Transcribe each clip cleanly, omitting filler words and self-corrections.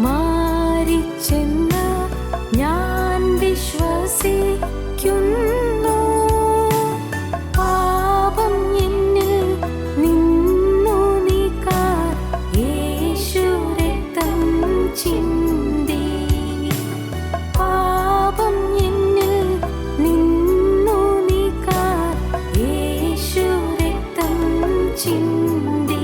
മാറിച്ചെന്ന് ഞാൻ വിശ്വസിക്കുന്നു. പാപം എന്നിൽ നിന്നു നീക്കാൻ യേശു രക്തം ചിന്തി. പാപം എന്നിൽ നിന്നു നീക്കാൻ യേശു രക്തം ചിന്തി.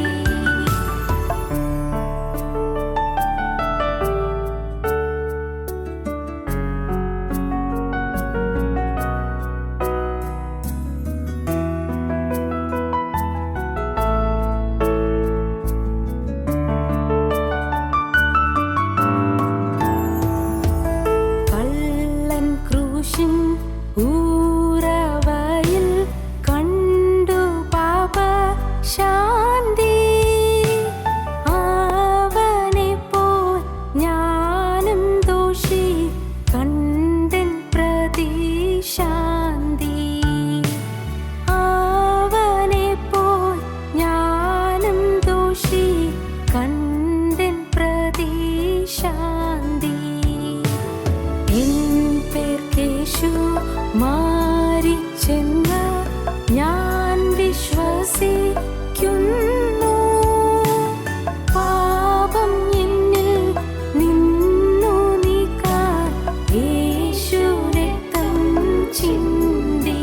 കള്ളൻ ക്രൂശിൻ ഊരവയിൽ കണ്ടു പാപ ശാന്തി. അവനെപ്പോൽ ഞാനും ദോഷി കണ്ടൻ പ്രതിശാന്തി. അവനെപ്പോൽ ഞാനും ദോഷി കണ്ടൻ പ്രതിശാന്തി. എൻ പേർക്കേശു മാറിച്ചെന്ന് ഞാൻ വിശ്വസിക്കുന്നു. പാപം എന്നിൽ നിന്നു നീക്കാൻ യേശു രക്തം ചിന്തി.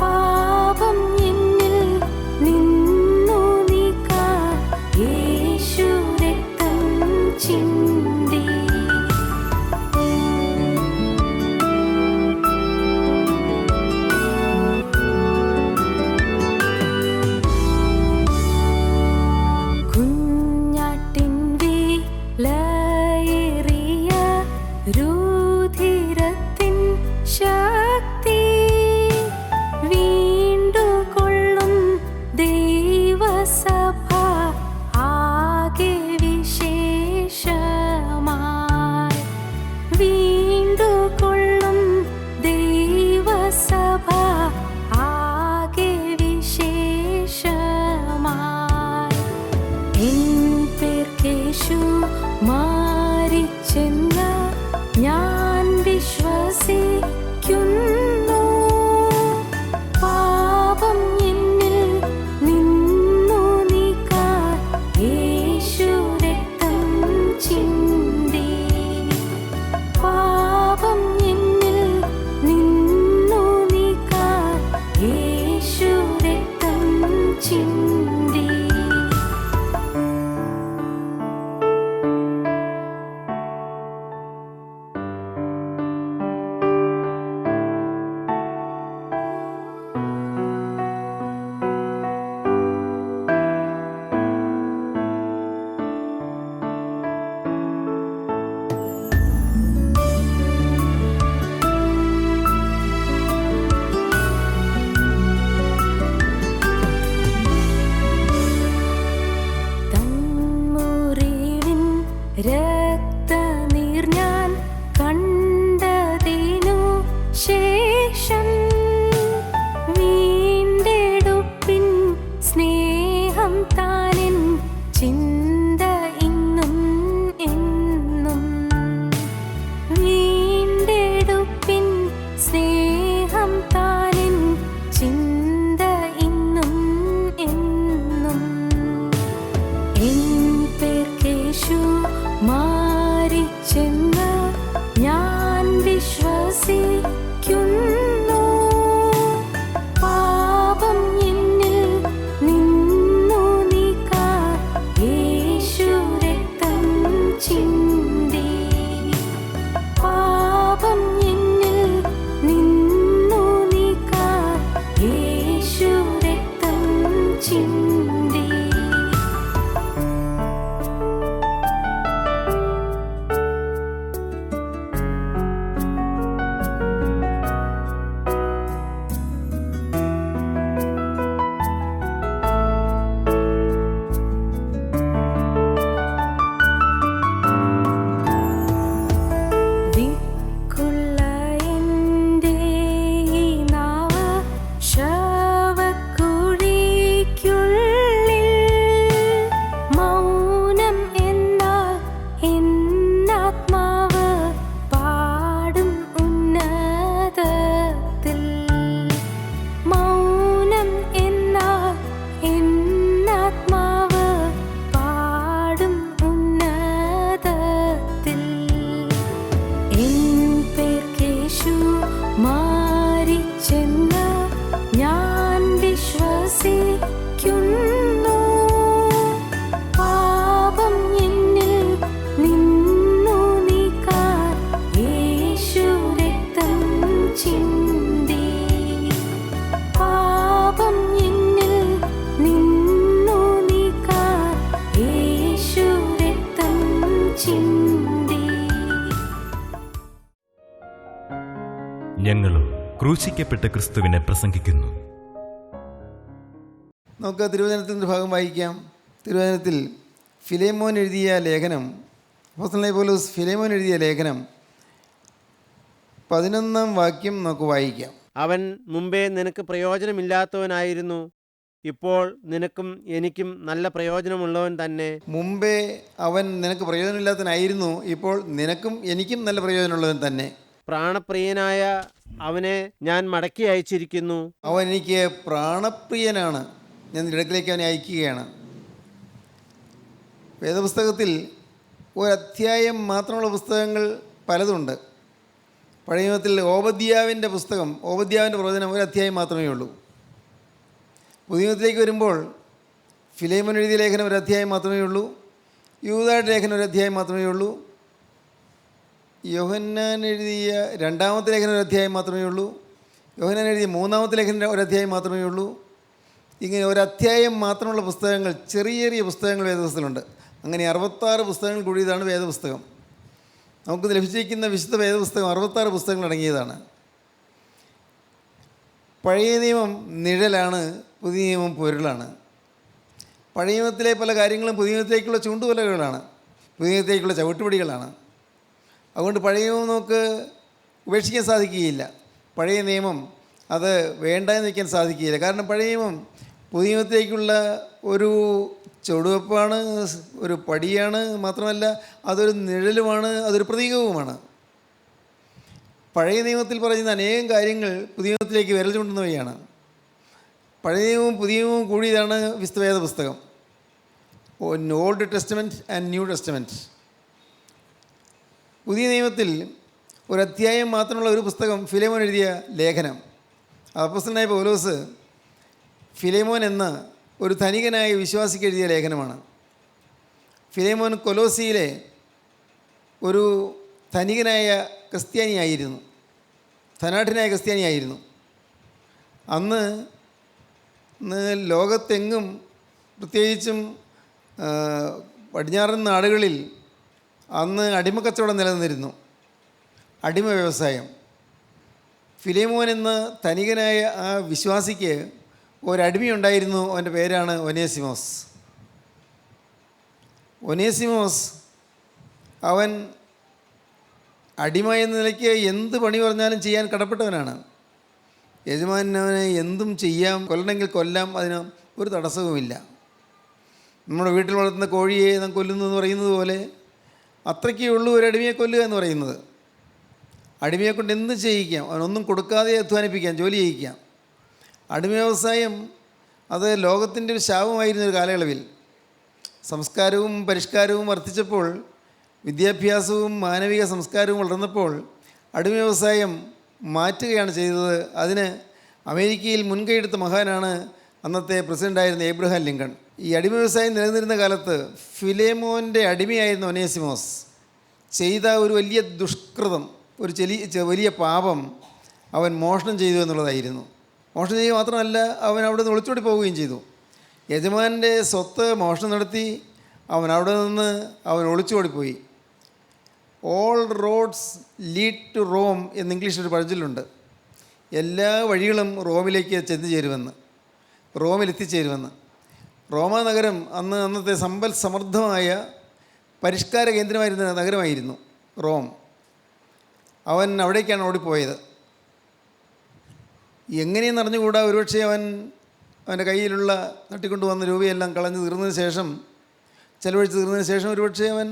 പാപം എന്നിൽ നിന്നു നീക്കാൻ യേശു രക്തം ചിന്തി. കുഞ്ഞാട്ടിൻ വിലയേറിയ രുധിരത്തിൻ ശക്തി വീണ്ടുകൊള്ളും ദൈവസഭ ആകെ വിശേഷമായി. വീണ്ടുകൊള്ളും ദൈവസഭ ആകെ വിശേഷമായി. എൻ പേർക്കേശു മാറിച്ചെന്ന് ഞാൻ വിശ്വസിക്കുന്നു. പാപം എന്നിൽ നിന്നു നീക്കാൻ യേശു രക്തം ചിന്തി. പാപം എന്നിൽ നിന്നു നീക്കാൻ യേശു രക്തം ചിന്തി. തന്മുറിവിൻ രക്തനീർ ഞാൻ കണ്ടതിനു ശേഷം വീണ്ടെടുപ്പിൻ സ്നേഹം താനിൻ ചിന്ത ഇന്നും എന്നും. വീണ്ടെടുപ്പിൻ സ്നേഹം താനിൻ ചിന്ത ഇന്നും എന്നും. എൻ പേർക്കേശു ഞങ്ങളും ക്രൂശിക്കപ്പെട്ട ക്രിസ്തുവിനെ പ്രസംഗിക്കുന്നു. നമുക്ക് തിരുവചനത്തിൻ്റെ ഭാഗം വായിക്കാം. തിരുവചനത്തിൽ ഫിലേമോൻ എഴുതിയ ലേഖനം, അപ്പോസ്തലനായ പൗലോസ് ഫിലേമോൻ എഴുതിയ ലേഖനം 11-ാം വാക്യം നമുക്ക് വായിക്കാം. അവൻ മുമ്പേ നിനക്ക് പ്രയോജനമില്ലാത്തവനായിരുന്നു, ഇപ്പോൾ നിനക്കും എനിക്കും നല്ല പ്രയോജനമുള്ളവൻ തന്നെ. മുമ്പേ അവൻ നിനക്ക് പ്രയോജനമില്ലാത്തവനായിരുന്നു, ഇപ്പോൾ നിനക്കും എനിക്കും നല്ല പ്രയോജനമുള്ളവൻ തന്നെ. പ്രാണപ്രിയനായ അവനെ ഞാൻ മടക്കി അയച്ചിരിക്കുന്നു. അവൻ എനിക്ക് പ്രാണപ്രിയനാണ്, ഞാൻ ഇടത്തിലേക്ക് അവനെ അയക്കുകയാണ്. വേദപുസ്തകത്തിൽ ഒരധ്യായം മാത്രമുള്ള പുസ്തകങ്ങൾ പലതുണ്ട്. പഴയ നിയമത്തിൽ ഓബദ്യാവിൻ്റെ പുസ്തകം, ഓബദ്യാവിൻ്റെ പ്രവചനം ഒരു അധ്യായം മാത്രമേ ഉള്ളൂ. പുതിയ നിയമത്തിലേക്ക് വരുമ്പോൾ ഫിലേമോൻ എഴുതിയ ലേഖനം ഒരു അധ്യായം മാത്രമേ ഉള്ളൂ. യൂദായുടെ ലേഖനം ഒരു അധ്യായം മാത്രമേ ഉള്ളൂ. യോഹന്നാൻ എഴുതിയ 2-ാമത്തെ ലേഖനം ഒരു അധ്യായം മാത്രമേ ഉള്ളൂ. യോഹന്നാൻ എഴുതിയ 3-ാമത്തെ ലേഖനം ഒരു അധ്യായം മാത്രമേ ഉള്ളൂ. ഇങ്ങനെ ഒരധ്യായം മാത്രമുള്ള പുസ്തകങ്ങൾ, ചെറിയ ചെറിയ പുസ്തകങ്ങൾ വേദപുസ്തകത്തിലുണ്ട്. അങ്ങനെ 66 പുസ്തകങ്ങൾ കൂടിയതാണ് വേദപുസ്തകം. നമുക്ക് ലഭിച്ചിരിക്കുന്ന വിശുദ്ധ വേദപുസ്തകം 66 പുസ്തകങ്ങൾ അടങ്ങിയതാണ്. പഴയ നിയമം നിഴലാണ്, പുതിയ നിയമം പൊരുളാണ്. പഴയ നിയമത്തിലെ പല കാര്യങ്ങളും പുതിയ നിയമത്തിലേക്കുള്ള ചൂണ്ടുവലകളാണ്, പുതിയ നിയമത്തിലേക്കുള്ള ചവിട്ടുപടികളാണ്. അതുകൊണ്ട് പഴയ നിയമം നമുക്ക് ഉപേക്ഷിക്കാൻ സാധിക്കുകയില്ല. പഴയ നിയമം അത് വേണ്ട എന്ന് വയ്ക്കാൻ സാധിക്കുകയില്ല. കാരണം പഴയ നിയമം പുതിയ നിയമത്തിലേക്കുള്ള ഒരു ചുവടുവെപ്പാണ്, ഒരു പടിയാണ്. മാത്രമല്ല അതൊരു നിഴലുമാണ്, അതൊരു പ്രതീകവുമാണ്. പഴയ നിയമത്തിൽ പറയുന്ന അനേകം കാര്യങ്ങൾ പുതിയ നിയമത്തിലേക്ക് വിരൽ ചൂണ്ടുന്നവയാണ്. പഴയ നിയമവും പുതിയ നിയമവും കൂടിയതാണ് വിശുദ്ധ വേദ പുസ്തകം, old testament and new testament. പുതിയ നിയമത്തിൽ ഒരധ്യായം മാത്രമുള്ള ഒരു പുസ്തകം ഫിലേമോൻ എഴുതിയ ലേഖനം. അപ്പോസ്തലനായ പൗലോസ് ഫിലേമോൻ എന്ന ഒരു ധനികനായ വിശ്വാസിക്ക് എഴുതിയ ലേഖനമാണ്. ഫിലേമോൻ കൊലോസിയിലെ ഒരു ധനികനായ ക്രിസ്ത്യാനിയായിരുന്നു, ധനാഢ്യനായ ക്രിസ്ത്യാനിയായിരുന്നു. അന്ന് ലോകത്തെങ്ങും, പ്രത്യേകിച്ചും പടിഞ്ഞാറൻ നാടുകളിൽ അന്ന് അടിമക്കച്ചവടം നിലനിന്നിരുന്നു, അടിമ വ്യവസായം. ഫിലേമോൻ എന്ന ധനികനായ ആ വിശ്വാസിക്ക് ഒരടിമയുണ്ടായിരുന്നു. അവൻ്റെ പേരാണ് ഒനേസിമോസ്. ഒനേസിമോസ് അവൻ അടിമ എന്ന നിലയ്ക്ക് എന്ത് പണി പറഞ്ഞാലും ചെയ്യാൻ കടപ്പെട്ടവനാണ്. യജമാനവനെ എന്തും ചെയ്യാം, കൊല്ലണമെങ്കിൽ കൊല്ലാം, അതിന് ഒരു തടസ്സവുമില്ല. നമ്മുടെ വീട്ടിൽ വളർത്തുന്ന കോഴിയെ നാം കൊല്ലുന്നു എന്ന് പറയുന്നത് പോലെ അത്രയ്ക്കേ ഉള്ളൂ ഒരു അടിമയെ കൊല്ലുക എന്ന് പറയുന്നത്. അടിമയെ കൊണ്ട് എന്ത് ചെയ്യിക്കാം, അവനൊന്നും കൊടുക്കാതെ അധ്വാനിപ്പിക്കാം, ജോലി ചെയ്യിക്കാം. അടിമ വ്യവസായം അത് ലോകത്തിൻ്റെ ഒരു ശാപമായിരുന്ന ഒരു കാലയളവിൽ. സംസ്കാരവും പരിഷ്കാരവും വർദ്ധിച്ചപ്പോൾ, വിദ്യാഭ്യാസവും മാനവിക സംസ്കാരവും വളർന്നപ്പോൾ അടിമ വ്യവസായം മാറ്റുകയാണ് ചെയ്തത്. അതിന് അമേരിക്കയിൽ മുൻകൈയെടുത്ത മഹാനാണ് അന്നത്തെ പ്രസിഡൻ്റായിരുന്ന ഏബ്രഹാം ലിങ്കൺ. ഈ അടിമ വ്യവസായം നിലനിന്നിരുന്ന കാലത്ത് ഫിലേമോൻ്റെ അടിമയായിരുന്ന ഒനേസിമോസ് ചെയ്ത ഒരു വലിയ ദുഷ്കൃതം, ഒരു വലിയ പാപം അവൻ മോഷണം ചെയ്തു എന്നുള്ളതായിരുന്നു. മോഷണം ചെയ്യുക മാത്രമല്ല, അവൻ അവിടെ നിന്ന് ഒളിച്ചോടി പോവുകയും ചെയ്തു. യജമാൻ്റെ സ്വത്ത് മോഷണം നടത്തി അവൻ അവിടെ നിന്ന് ഒളിച്ചോടിപ്പോയി. All roads lead to Rome എന്ന് ഇംഗ്ലീഷിലൊരു പഴഞ്ചൊല്ലുണ്ട്. എല്ലാ വഴികളും റോമിലേക്ക് ചെന്നുചേരുമെന്ന്, റോമിലെത്തിച്ചേരുമെന്ന്. റോമാ നഗരം അന്നത്തെ സമ്പൽ സമൃദ്ധമായ പരിഷ്കാര കേന്ദ്രമായിരുന്ന നഗരമായിരുന്നു റോം. അവൻ അവിടേക്കാണ് ഓടിപ്പോയത്. എങ്ങനെയെന്ന് അറിഞ്ഞുകൂടാ, ഒരുപക്ഷെ അവൻ്റെ കയ്യിലുള്ള തട്ടിക്കൊണ്ടുവന്ന രൂപയെല്ലാം കളഞ്ഞു തീർന്നതിന് ശേഷം, ചെലവഴിച്ച് തീർന്നതിന് ശേഷം ഒരുപക്ഷെ അവൻ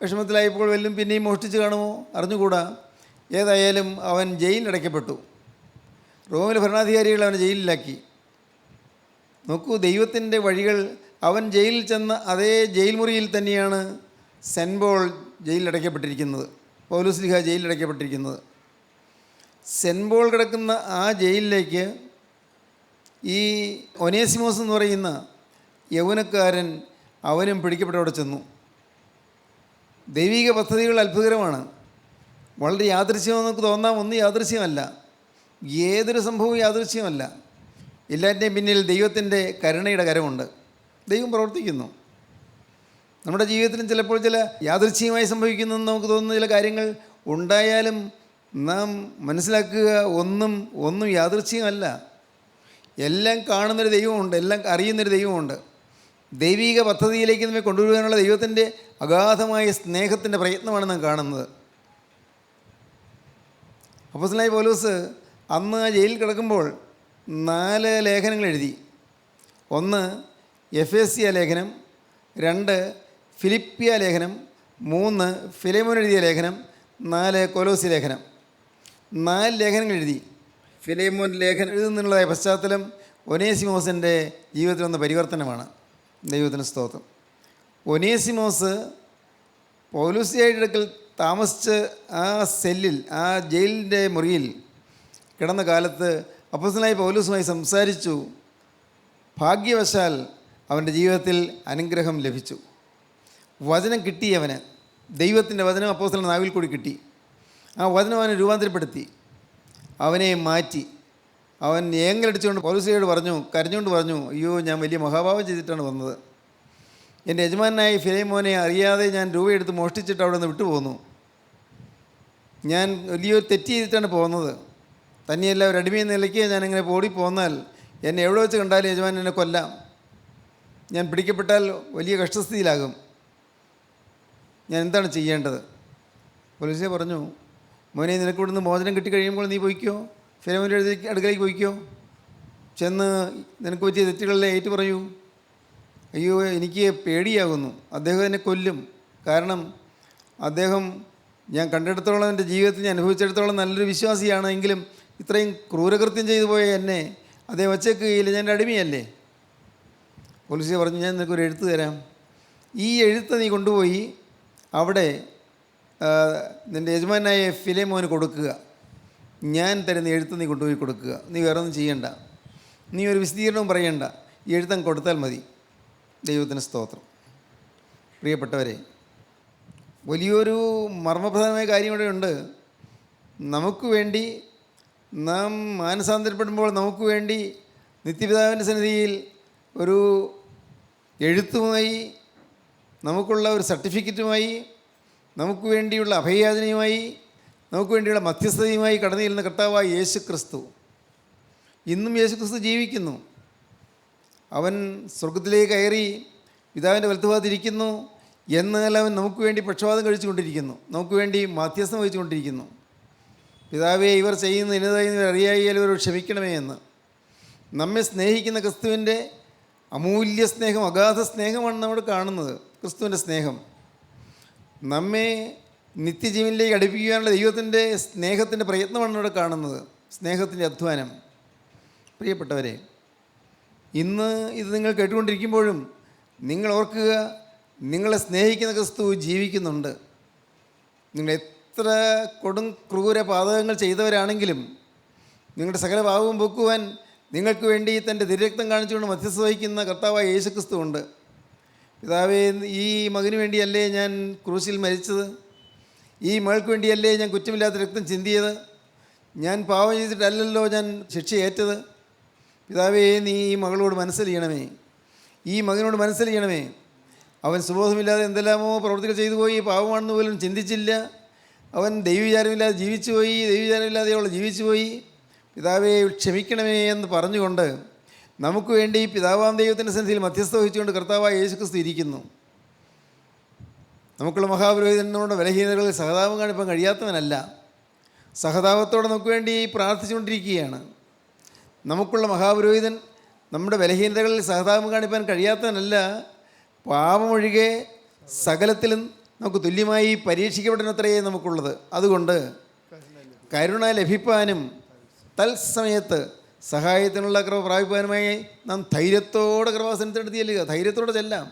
വിഷമത്തിലായപ്പോൾ വല്ലതും പിന്നെയും മോഷ്ടിച്ച് കാണുമോ, അറിഞ്ഞുകൂടാ. ഏതായാലും അവൻ ജയിലിലടയ്ക്കപ്പെട്ടു. റോമിലെ ഭരണാധികാരികൾ അവനെ ജയിലിലാക്കി. നോക്കൂ, ദൈവത്തിൻ്റെ വഴികൾ. അവൻ ജയിലിൽ ചെന്ന അതേ ജയിൽ മുറിയിൽ തന്നെയാണ് സെൻറ്റ് പോൾ ജയിലിലടയ്ക്കപ്പെട്ടിരിക്കുന്നത്, പൗലോസ് ലീഹ ജയിലിലടയ്ക്കപ്പെട്ടിരിക്കുന്നത്. സെൻറ്റ് പോൾ കിടക്കുന്ന ആ ജയിലിലേക്ക് ഈ ഒനേസിമോസ് എന്ന് പറയുന്ന യൗവനക്കാരൻ അവനും പിടിക്കപ്പെട്ടവിടെ ചെന്നു. ദൈവിക പദ്ധതികൾ അത്ഭുതകരമാണ്. വളരെ യാദൃശ്യമെന്ന് നമുക്ക് തോന്നാം, ഒന്നും യാദൃശ്യമല്ല. ഏതൊരു സംഭവവും യാദൃശ്യമല്ല. എല്ലാറ്റിൻ്റെയും പിന്നിൽ ദൈവത്തിൻ്റെ കരുണയുടെ കരമുണ്ട്. ദൈവം പ്രവർത്തിക്കുന്നു. നമ്മുടെ ജീവിതത്തിലും ചിലപ്പോൾ ചില യാദൃച്ഛികമായി സംഭവിക്കുന്നെന്ന് നമുക്ക് തോന്നുന്ന ചില കാര്യങ്ങൾ ഉണ്ടായാലും നാം മനസ്സിലാക്കുക, ഒന്നും യാദൃച്ഛികമല്ല. എല്ലാം കാണുന്നൊരു ദൈവമുണ്ട്, എല്ലാം അറിയുന്നൊരു ദൈവമുണ്ട്. ദൈവിക പദ്ധതിയിലേക്ക് നമ്മെ കൊണ്ടുവരുവാനുള്ള ദൈവത്തിൻ്റെ അഗാധമായ സ്നേഹത്തിൻ്റെ പ്രയത്നമാണ് നാം കാണുന്നത്. അപ്പോസ്തലനായ പൗലോസ് അന്ന് ആ ജയിലിൽ കിടക്കുമ്പോൾ 4 ലേഖനങ്ങൾ എഴുതി. 1 എഫേസ്യ ലേഖനം, 2 ഫിലിപ്പിയ ലേഖനം, 3 ഫിലേമോൻ എഴുതിയ ലേഖനം, 4 കൊലോസി ലേഖനം. 4 ലേഖനങ്ങൾ എഴുതി. ഫിലേമോൻ ലേഖനം എഴുതുന്നതിനുള്ള പശ്ചാത്തലം ഒനേസിമോസിൻ്റെ ജീവിതത്തിൽ വന്ന പരിവർത്തനമാണ്. ദൈവത്തിന് സ്തോത്രം. ഒനേസിമോസ് പൗലോസിയായിട്ട് അടുക്കൽ താമസിച്ച് ആ സെല്ലിൽ, ആ ജയിലിൻ്റെ മുറിയിൽ കിടന്ന കാലത്ത് അപ്പോസ്തലനായ പൗലോസുമായി സംസാരിച്ചു. ഭാഗ്യവശാൽ അവൻ്റെ ജീവിതത്തിൽ അനുഗ്രഹം ലഭിച്ചു. വചനം കിട്ടി. അവന് ദൈവത്തിൻ്റെ വചനം അപ്പോസ്തലൻ്റെ നാവിൽ കൂടി കിട്ടി. ആ വചനം അവനെ രൂപാന്തരപ്പെടുത്തി, അവനെ മാറ്റി. അവൻ ഏങ്ങലടിച്ചുകൊണ്ട് പൗലോസിയോട് പറഞ്ഞു, കരഞ്ഞുകൊണ്ട് പറഞ്ഞു, അയ്യോ, ഞാൻ വലിയ മഹാഭാവം ചെയ്തിട്ടാണ് വന്നത്. എൻ്റെ യജമാനായ ഫിലേമോനെ അറിയാതെ ഞാൻ രൂപയെടുത്ത് മോഷ്ടിച്ചിട്ട് അവിടെ നിന്ന് വിട്ടുപോന്നു. ഞാൻ വലിയൊരു തെറ്റ് ചെയ്തിട്ടാണ് പോകുന്നത്. തന്നെയല്ല, ഒരു അടിമയെന്ന നിലയ്ക്ക് ഞാനിങ്ങനെ ഓടിപ്പോന്നാൽ എന്നെ എവിടെ വെച്ച് കണ്ടാലും യജമാൻ എന്നെ കൊല്ലാം. ഞാൻ പിടിക്കപ്പെട്ടാൽ വലിയ കഷ്ടസ്ഥിതിയിലാകും. ഞാൻ എന്താണ് ചെയ്യേണ്ടത്? പോലീസെ പറഞ്ഞു, മോനെ, നിനക്ക് ഇവിടുന്ന് മോചനം കിട്ടിക്കഴിയുമ്പോൾ നീ പോയിക്കോ, ഫിലേമോൻ്റെ അടുക്കലേക്ക് പോയിക്കോ. ചെന്ന് നിനക്ക് പറ്റിയ തെറ്റുകളെ ഏറ്റു പറയൂ. അയ്യോ, എനിക്ക് പേടിയാകുന്നു, അദ്ദേഹം എന്നെ കൊല്ലും. കാരണം അദ്ദേഹം ഞാൻ കണ്ടെടുത്തോളം, എൻ്റെ ജീവിതത്തിൽ ഞാൻ അനുഭവിച്ചെടുത്തോളം നല്ലൊരു വിശ്വാസിയാണ്. എങ്കിലും ഇത്രയും ക്രൂരകൃത്യം ചെയ്തു പോയ എന്നെ അദ്ദേഹം വച്ചേക്കുകയില്ല, ഞാൻ എൻ്റെ അടിമയല്ലേ. പോലീസ് പറഞ്ഞു, ഞാൻ നിനക്കൊരു എഴുത്ത് തരാം. ഈ എഴുത്ത് നീ കൊണ്ടുപോയി അവിടെ നിൻ്റെ യജമാനായ ഫിലേമോന് കൊടുക്കുക. ഞാൻ തരുന്ന എഴുത്ത് നീ കൊണ്ടുപോയി കൊടുക്കുക. നീ വേറെ ഒന്നും ചെയ്യണ്ട, നീ ഒരു വിശദീകരണവും പറയണ്ട, ഈ എഴുത്തം കൊടുത്താൽ മതി. ദൈവത്തിന് സ്തോത്രം. പ്രിയപ്പെട്ടവരെ, വലിയൊരു മർമ്മപ്രധാനമായ കാര്യം ഇവിടെ ഉണ്ട്. നമുക്ക് വേണ്ടി നാം മാനസാന്തരപ്പെടുമ്പോൾ നമുക്ക് വേണ്ടി നിത്യപിതാവിൻ്റെ സന്നിധിയിൽ ഒരു എഴുത്തുമായി, നമുക്കുള്ള ഒരു സർട്ടിഫിക്കറ്റുമായി, നമുക്ക് വേണ്ടിയുള്ള അഭയയാചനയുമായി, നമുക്ക് വേണ്ടിയുള്ള മധ്യസ്ഥതയുമായി കടന്നു ചെല്ലുന്ന കർത്താവായ യേശു ക്രിസ്തു. ഇന്നും യേശു ക്രിസ്തു ജീവിക്കുന്നു. അവൻ സ്വർഗത്തിലേക്ക് കയറി പിതാവിൻ്റെ വലത്തുഭാഗത്തിരിക്കുന്നു. എന്നാൽ അവൻ നമുക്ക് വേണ്ടി പക്ഷപാതം കഴിച്ചുകൊണ്ടിരിക്കുന്നു, നമുക്ക് വേണ്ടി മധ്യസ്ഥം വഹിച്ചുകൊണ്ടിരിക്കുന്നു. പിതാവേ, ഇവർ ചെയ്യുന്ന ഇന്നതായി അറിയായാൽ ഇവർ ക്ഷമിക്കണമേ എന്ന്. നമ്മെ സ്നേഹിക്കുന്ന ക്രിസ്തുവിൻ്റെ അമൂല്യ സ്നേഹം, അഗാധ സ്നേഹമാണ് നമ്മൾ കാണുന്നത്. ക്രിസ്തുവിൻ്റെ സ്നേഹം നമ്മെ നിത്യജീവനിലേക്ക് അടുപ്പിക്കുവാനുള്ള ദൈവത്തിൻ്റെ സ്നേഹത്തിൻ്റെ പ്രയത്നമാണ് ഇവിടെ കാണുന്നത്, സ്നേഹത്തിൻ്റെ അധ്വാനം. പ്രിയപ്പെട്ടവരെ, ഇന്ന് ഇത് നിങ്ങൾ കേട്ടുകൊണ്ടിരിക്കുമ്പോഴും നിങ്ങൾ ഓർക്കുക, നിങ്ങളെ സ്നേഹിക്കുന്ന ക്രിസ്തു ജീവിക്കുന്നുണ്ട്. നിങ്ങൾ എത്ര ക്രൂര പാതകങ്ങൾ ചെയ്തവരാണെങ്കിലും നിങ്ങളുടെ സകല പാപവും പൊക്കുവാൻ നിങ്ങൾക്ക് വേണ്ടി തൻ്റെ തിരരക്തം കാണിച്ചുകൊണ്ട് മധ്യസ്ഥ വഹിക്കുന്ന കർത്താവായ യേശു ക്രിസ്തു ഉണ്ട്. പിതാവേ, ഈ മകന് വേണ്ടിയല്ലേ ഞാൻ ക്രൂശിൽ മരിച്ചത്? ഈ മകൾക്ക് വേണ്ടിയല്ലേ ഞാൻ കുറ്റമില്ലാത്ത രക്തം ചിന്തിയത്? ഞാൻ പാവം ചെയ്തിട്ടല്ലല്ലോ ഞാൻ ശിക്ഷയേറ്റത്. പിതാവേ, നീ ഈ മകളോട് മനസ്സലിയണമേ, ഈ മകനോട് മനസ്സലിയണമേ. അവൻ സുബോധമില്ലാതെ എന്തെല്ലാമോ പ്രവൃത്തികൾ ചെയ്തു പോയി, പാവമാണെന്ന് പോലും ചിന്തിച്ചില്ല. അവൻ ദൈവവിചാരമില്ലാതെ ജീവിച്ചു പോയി, ദൈവവിചാരമില്ലാതെ അവൾ ജീവിച്ചു പോയി. പിതാവേ, ക്ഷമിക്കണമേ എന്ന് പറഞ്ഞുകൊണ്ട് നമുക്ക് വേണ്ടി പിതാവാം ദൈവത്തിൻ്റെ സന്നിധിയിൽ മധ്യസ്ഥ വഹിച്ചുകൊണ്ട് കർത്താവായ യേശുക്രിസ്തു ഇരിക്കുന്നു. നമുക്കുള്ള മഹാപുരോഹിതൻ നമ്മുടെ ബലഹീനതകളിൽ സഹതാപം കാണിപ്പാൻ കഴിയാത്തവനല്ല, സഹതാപത്തോടെ നമുക്ക് വേണ്ടി പ്രാർത്ഥിച്ചുകൊണ്ടിരിക്കുകയാണ്. നമുക്കുള്ള മഹാപുരോഹിതൻ നമ്മുടെ ബലഹീനതകളിൽ സഹതാപം കാണിപ്പാൻ കഴിയാത്തവനല്ല, പാപമൊഴികെ സകലത്തിലും നമുക്ക് തുല്യമായി പരീക്ഷിക്കപ്പെടുന്നത്രയേ നമുക്കുള്ളത്. അതുകൊണ്ട് കരുണ ലഭിപ്പാനും തത്സമയത്ത് സഹായത്തിനുള്ള കൃപ പ്രാപിപ്പാനുമായി നാം ധൈര്യത്തോടെ കൃപാസനത്തിനടുത്ത് ചെല്ലുക. ധൈര്യത്തോടെ ചെല്ലാം,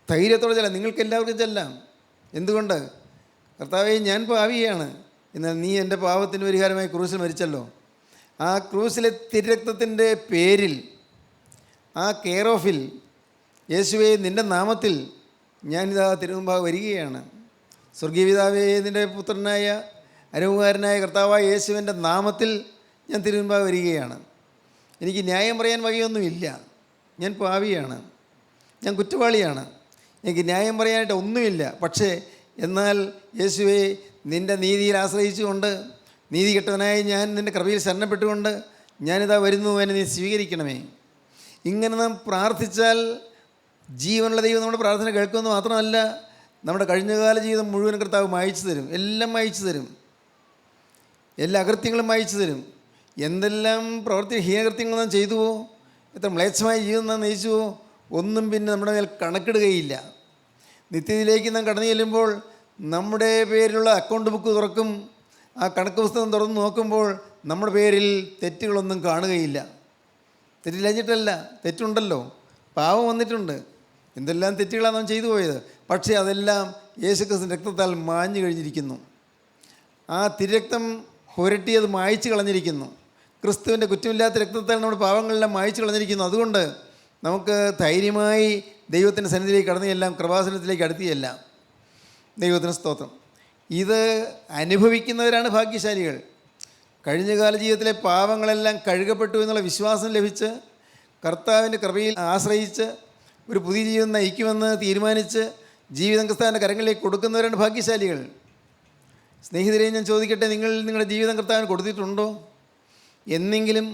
ധൈര്യത്തോടെ ചെല്ലാം. നിങ്ങൾക്ക് എല്ലാവർക്കും ചെല്ലാം. എന്തുകൊണ്ട്? കർത്താവേ, ഞാൻ പാപിയാണ്, എന്നാൽ നീ എൻ്റെ പാപത്തിന് പരിഹാരമായി ക്രൂശിൽ മരിച്ചല്ലോ. ആ ക്രൂശിലെ തിരുരക്തത്തിൻ്റെ പേരിൽ, ആ കെയർ ഓഫിൽ, യേശുവേ, നിൻ്റെ നാമത്തിൽ ഞാനിതാ തിരുമുമ്പാകെ വരികയാണ്. സ്വർഗീയ പിതാവേ, നിൻ്റെ പുത്രനായ അനുപകാരനായ കർത്താവായ യേശുവിൻ്റെ നാമത്തിൽ ഞാൻ തിരുമുമ്പാകെ വരികയാണ്. എനിക്ക് ന്യായം പറയാൻ വകയൊന്നുമില്ല. ഞാൻ പാപിയാണ്, ഞാൻ കുറ്റവാളിയാണ്, എനിക്ക് ന്യായം പറയാനായിട്ട് ഒന്നുമില്ല. പക്ഷേ എന്നാൽ യേശുവേ, നിൻ്റെ നീതിയിൽ ആശ്രയിച്ചുകൊണ്ട് നീതി കെട്ടവനായി ഞാൻ നിൻ്റെ കൃപയിൽ ശരണപ്പെട്ടുകൊണ്ട് ഞാനിതാ വരുന്നു, എന്നെ നീ സ്വീകരിക്കണമേ. ഇങ്ങനെ നാം പ്രാർത്ഥിച്ചാൽ ജീവനുള്ള ദൈവം നമ്മുടെ പ്രാർത്ഥന കേൾക്കുമെന്ന് മാത്രമല്ല, നമ്മുടെ കഴിഞ്ഞകാല ജീവിതം മുഴുവൻ കർത്താവ് മായ്ച്ചു തരും. എല്ലാം മായ്ച്ചു തരും. എല്ലാ അകൃത്യങ്ങളും മായ്ച്ചു തരും. എന്തെല്ലാം ഹീനകൃത്യങ്ങൾ നാം ചെയ്തുവോ, എത്ര മ്ലേച്ഛമായ ജീവിതം നാം നയിച്ചുവോ, ഒന്നും പിന്നെ നമ്മുടെ മേൽ കണക്കിടുകയില്ല. നിത്യതയിലേക്ക് നാം കടന്നു ചെല്ലുമ്പോൾ നമ്മുടെ പേരിലുള്ള അക്കൗണ്ട് ബുക്ക് തുറക്കും. ആ കണക്ക് പുസ്തകം തുറന്ന് നോക്കുമ്പോൾ നമ്മുടെ പേരിൽ തെറ്റുകളൊന്നും കാണുകയില്ല. തെറ്റില്ലഞ്ഞിട്ടല്ല, തെറ്റുണ്ടല്ലോ, പാവം വന്നിട്ടുണ്ട്. എന്തെല്ലാം തെറ്റുകളാണ് നാം ചെയ്തു പോയത്. പക്ഷേ അതെല്ലാം യേശുക്രിസ്തുവിൻ്റെ രക്തത്താൽ മാഞ്ഞു കഴിഞ്ഞിരിക്കുന്നു. ആ തിരുരക്തം പുരട്ടിയത് മായ്ച്ചു കളഞ്ഞിരിക്കുന്നു. ക്രിസ്തുവിൻ്റെ കുറ്റമില്ലാത്ത രക്തത്താൽ നമ്മുടെ പാവങ്ങളെല്ലാം മായ്ച്ചു കളഞ്ഞിരിക്കുന്നു. അതുകൊണ്ട് നമുക്ക് ധൈര്യമായി ദൈവത്തിൻ്റെ സന്നിധിയിലേക്ക് കടന്നു ചെല്ലാം, കൃപാസനത്തിലേക്ക് അടുത്ത് ചെല്ലാം. ദൈവത്തിന് സ്തോത്രം. ഇത് അനുഭവിക്കുന്നവരാണ് ഭാഗ്യശാലികൾ. കഴിഞ്ഞകാല ജീവിതത്തിലെ പാവങ്ങളെല്ലാം കഴുകപ്പെട്ടു എന്നുള്ള വിശ്വാസം ലഭിച്ച് കർത്താവിൻ്റെ കൃപയിൽ ആശ്രയിച്ച് ഒരു പുതിയ ജീവിതം നയിക്കുമെന്ന് തീരുമാനിച്ച് ജീവിതം കർത്താവിൻ്റെ കരങ്ങളിലേക്ക് കൊടുക്കുന്നവരാണ് ഭാഗ്യശാലികൾ. സ്നേഹിതരെ, ഞാൻ ചോദിക്കട്ടെ, നിങ്ങൾ നിങ്ങളുടെ ജീവിതം കർത്താവിന് കൊടുത്തിട്ടുണ്ടോ? എന്നെങ്കിലും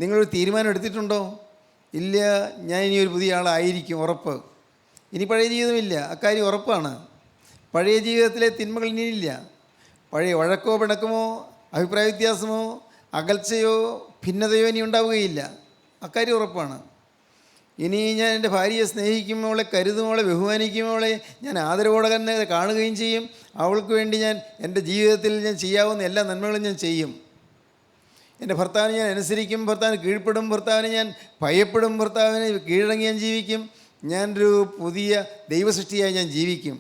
നിങ്ങളൊരു തീരുമാനം എടുത്തിട്ടുണ്ടോ? ഇല്ല, ഞാൻ ഇനി ഒരു പുതിയ ആളായിരിക്കും, ഉറപ്പ്. ഇനി പഴയ ജീവിതമില്ല, അക്കാര്യം ഉറപ്പാണ്. പഴയ ജീവിതത്തിലെ തിന്മകൾ ഇനിയില്ല. പഴയ വഴക്കോ പിണക്കമോ അഭിപ്രായ വ്യത്യാസമോ അകൽച്ചയോ ഭിന്നതയോ ഇനി ഉണ്ടാവുകയില്ല, അക്കാര്യം ഉറപ്പാണ്. ഇനി ഞാൻ എൻ്റെ ഭാര്യയെ സ്നേഹിക്കുമോളെ, കരുതുമോളെ, ബഹുമാനിക്കുമോളെ ഞാൻ ആദരവോടെ തന്നെ കാണുകയും ചെയ്യും. അവൾക്ക് വേണ്ടി ഞാൻ എൻ്റെ ജീവിതത്തിൽ ഞാൻ ചെയ്യാവുന്ന എല്ലാ നന്മകളും ഞാൻ ചെയ്യും. എൻ്റെ ഭർത്താവിനെ ഞാൻ അനുസരിക്കും, ഭർത്താവിന് കീഴ്പ്പെടും, ഭർത്താവിനെ ഞാൻ ഭയപ്പെടും, ഭർത്താവിന് കീഴടങ്ങി ഞാൻ ജീവിക്കും. ഞാനൊരു പുതിയ ദൈവസൃഷ്ടിയായി ഞാൻ ജീവിക്കും.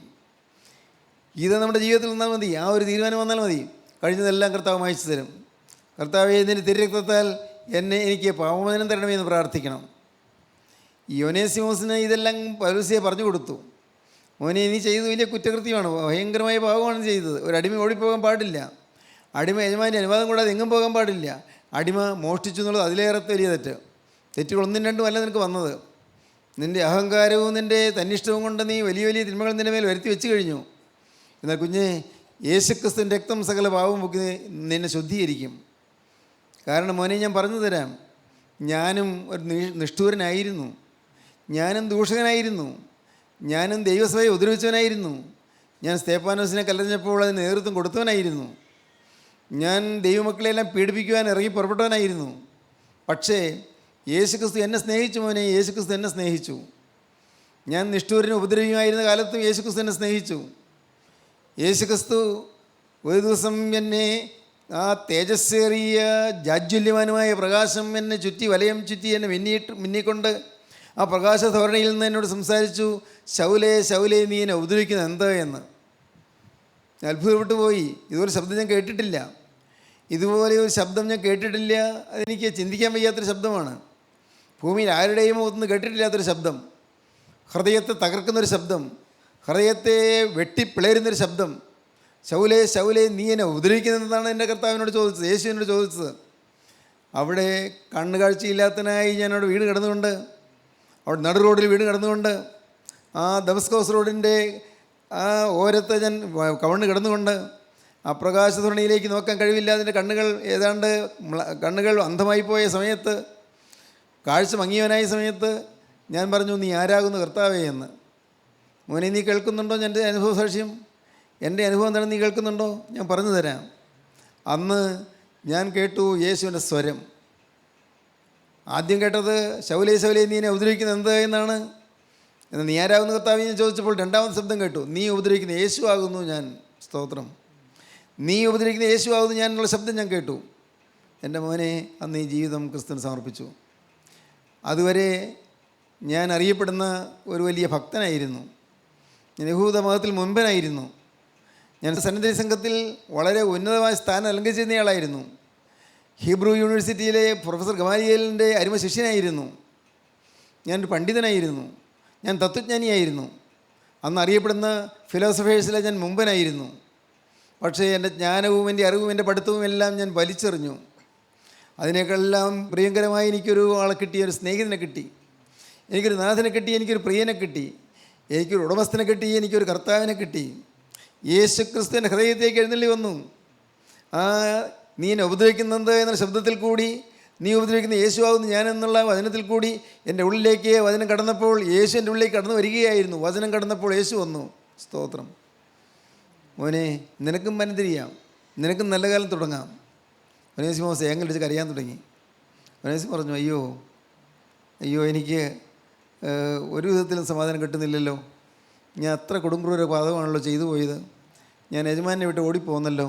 ഇത് നമ്മുടെ ജീവിതത്തിൽ വന്നാൽ മതി. ആ ഒരു തീരുമാനം വന്നാൽ മതി. കഴിഞ്ഞതെല്ലാം കർത്താവ് മായ്ച്ചു തരും. കർത്താവേ, ഇതിൻ്റെ തിരുരക്തത്താൽ എനിക്ക് പാപമോചനം തരണമേ എന്ന് പ്രാർത്ഥിക്കണം. യോനേസിമോസിന് ഇതെല്ലാം പൗലോസിയെ പറഞ്ഞു കൊടുത്തു. മോനെ, നീ ചെയ്തത് വലിയ കുറ്റകൃത്യമാണ്, ഭയങ്കരമായ പാപമാണ് ചെയ്തത്. ഒരു അടിമ ഓടിപ്പോകാൻ പാടില്ല. അടിമ യജമാൻ്റെ അനുവാദം കൂടാതെ എങ്ങും പോകാൻ പാടില്ല. അടിമ മോഷ്ടിച്ചു എന്നുള്ളത് അതിലേറെ വലിയ തെറ്റ്. തെറ്റുകളൊന്നും രണ്ടും അല്ല നിനക്ക് വന്നത്. നിൻ്റെ അഹങ്കാരവും നിൻ്റെ തന്നിഷ്ടവും കൊണ്ട് നീ വലിയ വലിയ തിന്മകൾ നിൻ്റെ മേൽ വരുത്തി വെച്ച് കഴിഞ്ഞു. എന്നാൽ കുഞ്ഞെ, യേശുക്രിസ്തുവിൻ്റെ രക്തം സകല പാവം പൊക്കി നിന്നെ ശുദ്ധീകരിക്കും. കാരണം മോനെ, ഞാൻ പറഞ്ഞു തരാം, ഞാനും ഒരു നിഷ്ഠൂരനായിരുന്നു, ഞാനും ദൂഷകനായിരുന്നു, ഞാനും ദൈവസഭയെ ഉപദ്രവിച്ചവനായിരുന്നു, ഞാൻ സ്തേഫാനോസിനെ കല്ലെറിഞ്ഞപ്പോൾ അതിന് നേതൃത്വം കൊടുത്തവനായിരുന്നു, ഞാൻ ദൈവമക്കളെല്ലാം പീഡിപ്പിക്കുവാൻ ഇറങ്ങി പുറപ്പെട്ടവനായിരുന്നു. പക്ഷേ യേശുക്രിസ്തു എന്നെ സ്നേഹിച്ചു. മോനെ, യേശുക്രിസ്തു എന്നെ സ്നേഹിച്ചു. ഞാൻ നിഷ്ഠൂരനും ഉപദ്രവിയുമായിരുന്ന കാലത്തും യേശുക്രിസ്തു എന്നെ സ്നേഹിച്ചു. യേശുക്രിസ്തു ഒരു ദിവസം എന്നെ ആ തേജസ്സേറിയ ജാജ്വല്യമാനുമായ പ്രകാശം എന്നെ ചുറ്റി, വലയം ചുറ്റി എന്നെ മിന്നിക്കൊണ്ട് ആ പ്രകാശ ധോരണയിൽ നിന്ന് എന്നോട് സംസാരിച്ചു, ശൗലേ ശൗലേ, നീ എന്നെ ഉപദ്രവിക്കുന്നത് എന്ത് എന്ന്. ഞാൻ അത്ഭുതപ്പെട്ടു പോയി. ഇതുപോലെ ശബ്ദം ഞാൻ കേട്ടിട്ടില്ല. ഇതുപോലെ ഒരു ശബ്ദം ഞാൻ കേട്ടിട്ടില്ല. അതെനിക്ക് ചിന്തിക്കാൻ വയ്യാത്തൊരു ശബ്ദമാണ്. ഭൂമിയിൽ ആരുടെയും മുഖത്തുനിന്ന് കേട്ടിട്ടില്ലാത്തൊരു ശബ്ദം, ഹൃദയത്തെ തകർക്കുന്നൊരു ശബ്ദം, ഹൃദയത്തെ വെട്ടിപ്പിളരുന്നൊരു ശബ്ദം. ശൗലേ ശൗലേ, നീ എന്നെ ഉപദ്രവിക്കുന്നതെന്നാണ് എൻ്റെ കർത്താവിനോട് ചോദിച്ചത്, യേശുവിനോട് ചോദിച്ചത്. അവിടെ കണ്ണുകാഴ്ചയില്ലാത്തനായി ഞാൻ അവിടെ വീട് കിടന്നുകൊണ്ട്, അവിടെ നടു റോഡിൽ വീട് കിടന്നുകൊണ്ട്, ആ ദമസ്കോസ് റോഡിൻ്റെ ആ ഓരത്തെ ഞാൻ കവണ്ണ് കിടന്നുകൊണ്ട്, ആ പ്രകാശധോരണിയിലേക്ക് നോക്കാൻ കഴിവില്ല. അതിൻ്റെ കണ്ണുകൾ അന്ധമായി പോയ സമയത്ത്, കാഴ്ച മങ്ങിയവനായ സമയത്ത് ഞാൻ പറഞ്ഞു, നീ ആരാകുന്നു കർത്താവേ എന്ന്. മോനെ, നീ കേൾക്കുന്നുണ്ടോ എൻ്റെ അനുഭവ സാക്ഷ്യം? എൻ്റെ അനുഭവം എന്താണെന്ന് നീ കേൾക്കുന്നുണ്ടോ? ഞാൻ പറഞ്ഞു തരാം. അന്ന് ഞാൻ കേട്ടു യേശുവിൻ്റെ സ്വരം. ആദ്യം കേട്ടത് ശൗലേ ശൗലേ, നീ എന്നെ ഉപദ്രവിക്കുന്നത് എന്ത് എന്നാണ്. എന്നാൽ നീ ആരാകുന്ന കർത്താവ് ഞാൻ ചോദിച്ചപ്പോൾ രണ്ടാമത്തെ ശബ്ദം കേട്ടു, നീ ഉപദ്രവിക്കുന്ന യേശു ആകുന്നു ഞാൻ. സ്തോത്രം. നീ ഉപദ്രവിക്കുന്ന യേശു ആകുന്നു ഞാൻ എന്നുള്ള ശബ്ദം ഞാൻ കേട്ടു. എൻ്റെ മോനെ, അന്ന് ഈ ജീവിതം ക്രിസ്തുവിന് സമർപ്പിച്ചു. അതുവരെ ഞാൻ അറിയപ്പെടുന്ന ഒരു വലിയ ഭക്തനായിരുന്നു. ഞാൻ യഹൂദ മതത്തിൽ മുൻപനായിരുന്നു. ഞാൻ സന്നദ്ധ സംഘത്തിൽ വളരെ ഉന്നതമായ സ്ഥാനം അലങ്കരിച്ചിരുന്നയാളായിരുന്നു. ഹീബ്രു യൂണിവേഴ്സിറ്റിയിലെ പ്രൊഫസർ ഗമാലിയേലിൻ്റെ അരുമ ശിഷ്യനായിരുന്നു. ഞാനൊരു പണ്ഡിതനായിരുന്നു. ഞാൻ തത്വജ്ഞാനിയായിരുന്നു. അന്ന് അറിയപ്പെടുന്ന ഫിലോസഫേഴ്സിലെ ഞാൻ മുമ്പനായിരുന്നു. പക്ഷേ എൻ്റെ ജ്ഞാനവും എൻ്റെ അറിവും എൻ്റെ പഠിത്തവും എല്ലാം ഞാൻ വലിച്ചെറിഞ്ഞു. അതിനേക്കാളെല്ലാം പ്രിയങ്കരമായി എനിക്കൊരു ആളെ കിട്ടി, ഒരു സ്നേഹിതനെ കിട്ടി, എനിക്കൊരു നാഥനെ കിട്ടി, എനിക്കൊരു പ്രിയനെ കിട്ടി, എനിക്കൊരു ഉടമസ്ഥനെ കിട്ടി, എനിക്കൊരു കർത്താവിനെ കിട്ടി. യേശുക്രിസ്തുവിൻ്റെ ഹൃദയത്തേക്ക് എഴുന്നള്ളി വന്നു. ആ നീ എന്നെ ഉപദ്രവിക്കുന്നത് എന്ന ശബ്ദത്തിൽ കൂടി, നീ ഉപദ്രവിക്കുന്ന യേശുവാകുന്നു ഞാൻ എന്നുള്ള വചനത്തിൽ കൂടി എൻ്റെ ഉള്ളിലേക്ക് വചനം കടന്നപ്പോൾ യേശു എൻ്റെ ഉള്ളിലേക്ക് കടന്നു വരികയായിരുന്നു. വചനം കടന്നപ്പോൾ യേശു വന്നു. സ്തോത്രം. മോനെ, നിനക്കും മനതിരിയാം, നിനക്കും നല്ല കാലം തുടങ്ങാം. ഒനേസിമോസ് ഏങ്ങലടിച്ച് കരയാൻ തുടങ്ങി. ഒനേസിമോസ് പറഞ്ഞു, അയ്യോ എനിക്ക് ഒരു വിധത്തിലും സമാധാനം കിട്ടുന്നില്ലല്ലോ. ഞാൻ അത്ര കൊടുങ്ക്രൂര പാതകമാണല്ലോ ചെയ്തു പോയത്. ഞാൻ യജമാനെ വിട്ട് ഓടിപ്പോകുന്നല്ലോ,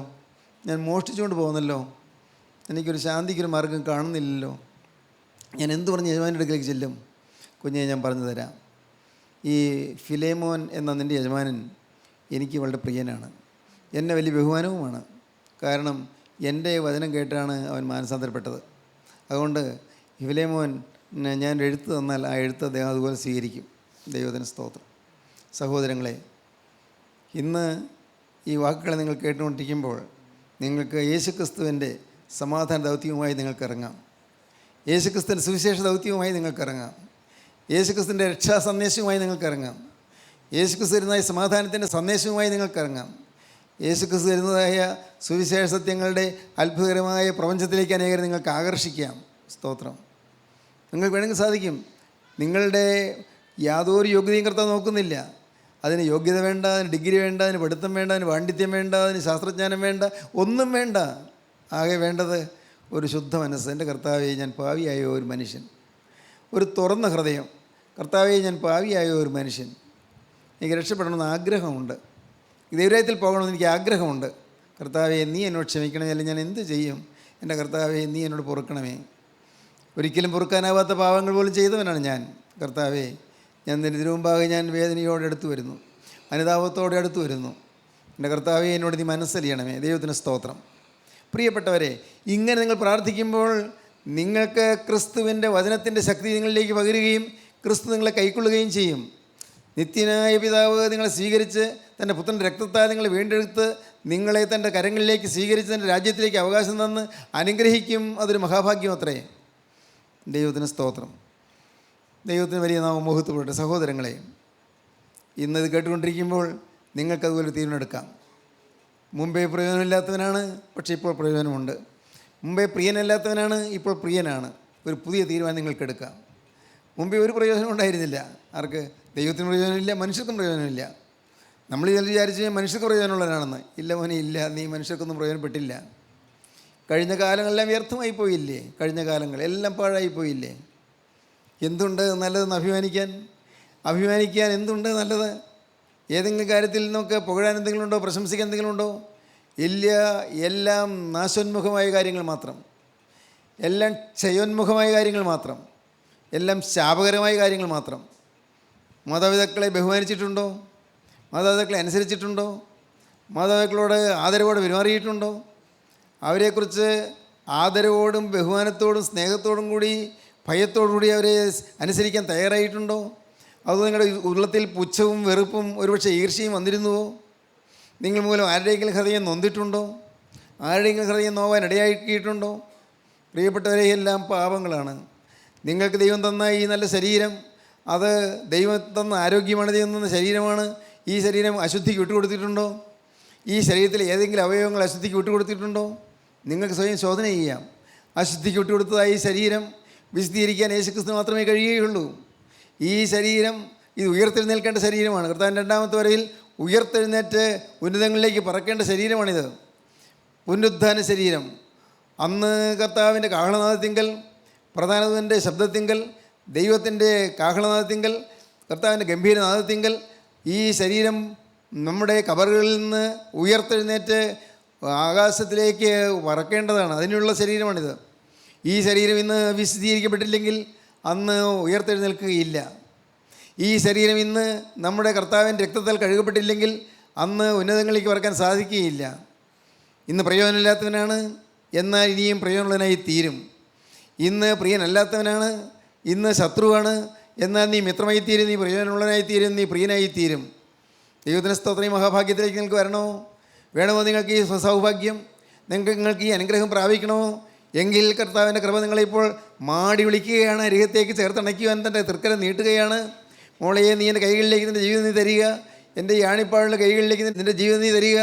ഞാൻ മോഷ്ടിച്ചുകൊണ്ട് പോകുന്നല്ലോ, എനിക്കൊരു ശാന്തിക്കൊരു മാർഗം കാണുന്നില്ലല്ലോ. ഞാൻ എന്തു പറഞ്ഞ് യജമാൻ്റെ അടുക്കലേക്ക് ചെല്ലും? കുഞ്ഞെ, ഞാൻ പറഞ്ഞു തരാം. ഈ ഫിലേമോൻ എന്ന നിൻ്റെ യജമാനൻ എനിക്ക് വളരെ പ്രിയനാണ്, എന്നെ വലിയ ബഹുമാനവുമാണ്. കാരണം എൻ്റെ വചനം കേട്ടാണ് അവൻ മാനസാന്തരപ്പെട്ടത്. അതുകൊണ്ട് ഫിലേമോൻ ഞാൻ എഴുത്ത് തന്നാൽ ആ എഴുത്ത് അദ്ദേഹം അതുപോലെ സ്വീകരിക്കും. ദൈവത്തിന് സ്തോത്രം. സഹോദരങ്ങളെ, ഇന്ന് ഈ വാക്കുകളെ നിങ്ങൾ കേട്ടുകൊണ്ടിരിക്കുമ്പോൾ നിങ്ങൾക്ക് യേശുക്രിസ്തുവിൻ്റെ സമാധാന ദൗത്യവുമായി നിങ്ങൾക്ക് ഇറങ്ങാം. യേശുക്രിസ്തുവിൻ്റെ സുവിശേഷ ദൗത്യവുമായി നിങ്ങൾക്ക് ഇറങ്ങാം. യേശുക്രിസ്തുവിൻ്റെ രക്ഷാ സന്ദേശവുമായി നിങ്ങൾക്ക് ഇറങ്ങാം. യേശുക്രിസ്തു വരുന്നതായ സമാധാനത്തിൻ്റെ സന്ദേശവുമായി നിങ്ങൾക്ക് ഇറങ്ങാം. യേശുക്രിസ്തു വരുന്നതായ സുവിശേഷ സത്യങ്ങളുടെ അത്ഭുതകരമായ പ്രപഞ്ചത്തിലേക്ക് അനേകരെ നിങ്ങൾക്ക് ആകർഷിക്കാം. സ്തോത്രം. നിങ്ങൾക്ക് വേണമെങ്കിൽ സാധിക്കും. നിങ്ങളുടെ യാതൊരു യോഗ്യതയും കർത്താവ് നോക്കുന്നില്ല. അതിന് യോഗ്യത വേണ്ട, അതിന് ഡിഗ്രി വേണ്ട, അതിന് പഠിത്തം വേണ്ട, അതിന് പാണ്ഡിത്യം വേണ്ട, അതിന് ശാസ്ത്രജ്ഞാനം വേണ്ട, ഒന്നും വേണ്ട. ആകെ വേണ്ടത് ഒരു ശുദ്ധ മനസ്സ്. എൻ്റെ കർത്താവേ, ഞാൻ പാവിയായ ഒരു മനുഷ്യൻ. ഒരു തുറന്ന ഹൃദയം. കർത്താവേ, ഞാൻ പാവിയായ ഒരു മനുഷ്യൻ, എനിക്ക് രക്ഷപ്പെടണമെന്ന് ആഗ്രഹമുണ്ട്, ദൈവരാജ്യത്തിൽ പോകണമെന്ന് എനിക്ക് ആഗ്രഹമുണ്ട്. കർത്താവേ, നീ എന്നോട് ക്ഷമിക്കണമേ, അല്ലെങ്കിൽ ഞാൻ എന്ത് ചെയ്യും? എൻ്റെ കർത്താവേ, നീ എന്നോട് പൊറുക്കണമേ. ഒരിക്കലും പൊറുക്കാനാവാത്ത പാവങ്ങൾ പോലും ചെയ്തവനാണ് ഞാൻ. കർത്താവേ, ഞാൻ ഇതിനു മുമ്പാകെ ഞാൻ വേദനയോടെ അടുത്ത് വരുന്നു, അനുതാപത്തോടെ അടുത്ത് വരുന്നു. എൻ്റെ കർത്താവേ, എന്നോട് നീ മനസ്സലിയണമേ. ദൈവത്തിന് സ്തോത്രം. പ്രിയപ്പെട്ടവരെ, ഇങ്ങനെ നിങ്ങൾ പ്രാർത്ഥിക്കുമ്പോൾ നിങ്ങൾക്ക് ക്രിസ്തുവിൻ്റെ വചനത്തിൻ്റെ ശക്തി നിങ്ങളിലേക്ക് പകരുകയും ക്രിസ്തു നിങ്ങളെ കൈക്കൊള്ളുകയും ചെയ്യും. നിത്യനായ പിതാവ് നിങ്ങളെ സ്വീകരിച്ച് തൻ്റെ പുത്രൻ്റെ രക്തത്താൽ നിങ്ങളെ വീണ്ടെടുത്ത് നിങ്ങളെ തൻ്റെ കരങ്ങളിലേക്ക് സ്വീകരിച്ച് തൻ്റെ രാജ്യത്തിലേക്ക് അവകാശം തന്ന് അനുഗ്രഹിക്കും. അതൊരു മഹാഭാഗ്യം അത്രേ. ദൈവത്തിന് സ്തോത്രം. ദൈവത്തിന് വലിയ നാമം മഹത്വപ്പെടട്ടെ. സഹോദരങ്ങളെ, ഇന്നത് കേട്ടുകൊണ്ടിരിക്കുമ്പോൾ നിങ്ങൾക്കതുപോലെ തീരുമാനമെടുക്കാം. മുമ്പേ പ്രയോജനമില്ലാത്തവനാണ്, പക്ഷേ ഇപ്പോൾ പ്രയോജനമുണ്ട്. മുമ്പേ പ്രിയനല്ലാത്തവനാണ്, ഇപ്പോൾ പ്രിയനാണ്. ഒരു പുതിയ തീരുമാനം നിങ്ങൾക്കെടുക്കാം. മുമ്പേ ഒരു പ്രയോജനം ഉണ്ടായിരുന്നില്ല. ആർക്ക്? ദൈവത്തിന് പ്രയോജനമില്ല, മനുഷ്യർക്കും പ്രയോജനമില്ല. നമ്മൾ വിചാരിച്ച് മനുഷ്യർക്ക് പ്രയോജനമുള്ളവരാണെന്ന്. ഇല്ല മോനെ, ഇല്ല. നീ മനുഷ്യർക്കൊന്നും പ്രയോജനപ്പെട്ടില്ല. കഴിഞ്ഞ കാലങ്ങളെല്ലാം വ്യർത്ഥമായി പോയില്ലേ? കഴിഞ്ഞ കാലങ്ങൾ എല്ലാം പാഴായിപ്പോയില്ലേ? എന്തുണ്ട് നല്ലതെന്ന് അഭിമാനിക്കാൻ എന്തുണ്ട് നല്ലത്? ഏതെങ്കിലും കാര്യത്തിൽ നിന്നൊക്കെ പുകഴാൻ എന്തെങ്കിലും ഉണ്ടോ? പ്രശംസിക്കാൻ എന്തെങ്കിലും ഉണ്ടോ? ഇല്ല. എല്ലാം നാശോന്മുഖമായ കാര്യങ്ങൾ മാത്രം, എല്ലാം ക്ഷയോന്മുഖമായ കാര്യങ്ങൾ മാത്രം, എല്ലാം ശാപകരമായ കാര്യങ്ങൾ മാത്രം. മാതാപിതാക്കളെ ബഹുമാനിച്ചിട്ടുണ്ടോ? മാതാപിതാക്കളെ അനുസരിച്ചിട്ടുണ്ടോ? മാതാപിതാക്കളോട് ആദരവോടെ പെരുമാറിയിട്ടുണ്ടോ? അവരെക്കുറിച്ച് ആദരവോടും ബഹുമാനത്തോടും സ്നേഹത്തോടും കൂടി ഭയത്തോടു കൂടി അവരെ അനുസരിക്കാൻ തയ്യാറായിട്ടുണ്ടോ? അതോ നിങ്ങളുടെ ഉള്ളത്തിൽ പുച്ഛവും വെറുപ്പും ഒരുപക്ഷെ ഈർഷ്യയും വന്നിരുന്നുവോ? നിങ്ങൾ മൂലം ആരുടെയെങ്കിലും ഹൃദയം നൊന്തിട്ടുണ്ടോ? ആരുടെയെങ്കിലും ഹൃദയം നോവാൻ ഇടയാക്കിയിട്ടുണ്ടോ? പ്രിയപ്പെട്ടവരെ, എല്ലാം പാപങ്ങളാണ്. നിങ്ങൾക്ക് ദൈവം തന്ന ഈ നല്ല ശരീരം, അത് ദൈവം തന്ന ആരോഗ്യമാണ്, ദൈവം തന്ന ശരീരമാണ്. ഈ ശരീരം അശുദ്ധിക്ക് വിട്ടുകൊടുത്തിട്ടുണ്ടോ? ഈ ശരീരത്തിലെ ഏതെങ്കിലും അവയവങ്ങൾ അശുദ്ധിക്ക് വിട്ടുകൊടുത്തിട്ടുണ്ടോ? നിങ്ങൾക്ക് സ്വയം ശോധന ചെയ്യാം. അശുദ്ധിക്ക് വിട്ടുകൊടുത്തതായി ഈ ശരീരം വിശദീകരിക്കാൻ യേശുക്രിസ്തു മാത്രമേ കഴിയുകയുള്ളൂ. ഈ ശരീരം ഇത് ഉയർത്തെഴുന്നേൽക്കേണ്ട ശരീരമാണ്. കർത്താവിൻ്റെ രണ്ടാമത്തെ വരവിൽ ഉയർത്തെഴുന്നേറ്റ് ഉന്നതങ്ങളിലേക്ക് പറക്കേണ്ട ശരീരമാണിത്. പുനരുദ്ധാന ശരീരം. അന്ന് കർത്താവിൻ്റെ കാഹളനാദത്തിങ്കൽ, പ്രധാനത്തിൻ്റെ ശബ്ദത്തിങ്കൽ, ദൈവത്തിൻ്റെ കാഹളനാദത്തിങ്കൽ, കർത്താവിൻ്റെ ഗംഭീരനാദത്തിങ്കൽ ഈ ശരീരം നമ്മുടെ കബറുകളിൽ നിന്ന് ഉയർത്തെഴുന്നേറ്റ് ആകാശത്തിലേക്ക് പറക്കേണ്ടതാണ്. അതിനുള്ള ശരീരമാണിത്. ഈ ശരീരം ഇന്ന് വിശദീകരിക്കപ്പെട്ടില്ലെങ്കിൽ അന്ന് ഉയർത്തെഴുന്നേൽക്കുകയില്ല. ഈ ശരീരം ഇന്ന് നമ്മുടെ കർത്താവിൻ്റെ രക്തത്താൽ കഴുകപ്പെട്ടില്ലെങ്കിൽ അന്ന് ഉന്നതങ്ങളിലേക്ക് പറക്കാൻ സാധിക്കുകയില്ല. ഇന്ന് പ്രയോജനമില്ലാത്തവനാണ്, എന്നാൽ ഇനിയും പ്രയോജനമുള്ളവനായി തീരും. ഇന്ന് പ്രിയനല്ലാത്തവനാണ്, ഇന്ന് ശത്രുവാണ്, എന്നാൽ നീ മിത്രമായി തീരും, നീ പ്രയോജനമുള്ളവനായി തീരും, നീ പ്രിയനായി തീരും. ദൈവത്തിന് സ്തോത്രം. ഈ മഹാഭാഗ്യത്തിലേക്ക് നിങ്ങൾക്ക് വരണോ? വേണമോ നിങ്ങൾക്ക് ഈ സൗഭാഗ്യം? നിങ്ങൾക്ക് ഈ അനുഗ്രഹം പ്രാപിക്കണമോ? എങ്കിൽ കർത്താവിൻ്റെ കൃപ നിങ്ങളിപ്പോൾ മാടി വിളിക്കുകയാണ്, അരികത്തേക്ക് ചേർത്തണയ്ക്കുവാൻ തൻ്റെ തൃക്കരം നീട്ടുകയാണ്. മോളെ, നീ എൻ്റെ കൈകളിലേക്ക് നിൻ്റെ ജീവിതം നീ തരിക, എൻ്റെ ഈ ആണിപ്പാടുള്ള കൈകളിലേക്ക് നിൻ്റെ ജീവിതം നീ തരിക,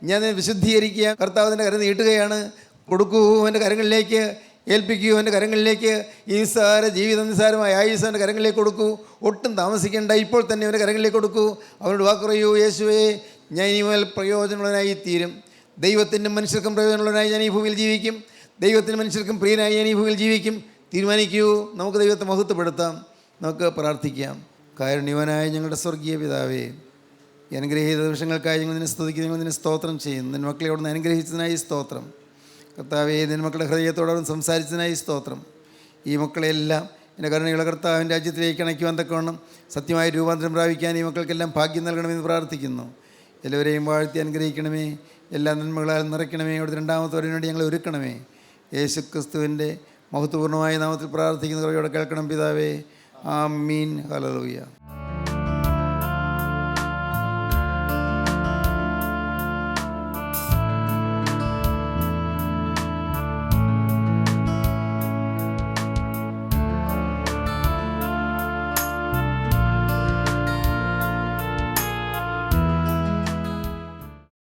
ഞാൻ നിന്നെ വിശുദ്ധീകരിക്കുക. കർത്താവ് നിൻ്റെ കരം നീട്ടുകയാണ്. കൊടുക്കൂ എൻ്റെ കരങ്ങളിലേക്ക്, ഏൽപ്പിക്കൂ എൻ്റെ കരങ്ങളിലേക്ക്. ഈ നിസ്സാര ജീവിതം, നിസ്സാരമായ ആയുസ് എൻ്റെ കരങ്ങളിലേക്ക് കൊടുക്കൂ. ഒട്ടും താമസിക്കേണ്ട, ഇപ്പോൾ തന്നെ അവൻ്റെ കരങ്ങളിലേക്ക് കൊടുക്കൂ. അവനോട് വാക്ക് പറയൂ, യേശുവേ, ഞാൻ ഇനി മുതൽ പ്രയോജനമുള്ളവനായി തീരും. ദൈവത്തിൻ്റെ മനുഷ്യർക്കും പ്രയോജനമുള്ളവനായി ഞാൻ ഈ ഭൂമിയിൽ ജീവിക്കും. ദൈവത്തിൻ്റെ മനുഷ്യർക്കും പ്രിയനായി ഞാൻ ഈ ഭൂമിയിൽ ജീവിക്കും. തീരുമാനിക്കൂ. നമുക്ക് ദൈവത്തെ മഹത്വപ്പെടുത്താം. നമുക്ക് പ്രാർത്ഥിക്കാം. കാരുണ്യവാനായ ഞങ്ങളുടെ സ്വർഗീയ പിതാവേ, ഈ അനുഗ്രഹീത നിമിഷങ്ങൾക്കായി ഞങ്ങൾ നിന്നെ സ്തുതിക്കുന്നു, ഞങ്ങൾ നിന്നെ സ്തോത്രം ചെയ്യുന്നു. നിന്റെ മക്കളെ അവിടുന്ന് അനുഗ്രഹിച്ചതിനായി സ്തോത്രം. കർത്താവേ, നിന്റെ മക്കളുടെ ഹൃദയത്തോടൊപ്പം സംസാരിച്ചതിനായി സ്തോത്രം. ഈ മക്കളെല്ലാം എൻ്റെ കരുണയുള്ള കർത്താവിൻ്റെ രാജ്യത്തിലേക്ക് അണയ്ക്കുവാൻ തക്കവണ്ണം സത്യമായ രൂപാന്തരം പ്രാപിക്കാൻ ഈ മക്കൾക്കെല്ലാം ഭാഗ്യം നൽകണമെന്ന് പ്രാർത്ഥിക്കുന്നു. എല്ലാവരെയും വാഴ്ത്തി അനുഗ്രഹിക്കണമേ. എല്ലാ നന്മകളാലും നിറയ്ക്കണമേ. അവിടുത്തെ രണ്ടാമത്തോടിനു വേണ്ടി ഞങ്ങൾ ഒരുക്കണമേ. യേശു ക്രിസ്തുവിൻ്റെ മഹത്വപൂർണ്ണമായ നാമത്തിൽ പ്രാർത്ഥിക്കുന്ന കൃപയോടെ കേൾക്കണം പിതാവേ. ആമീൻ. ഹല്ലേലൂയ.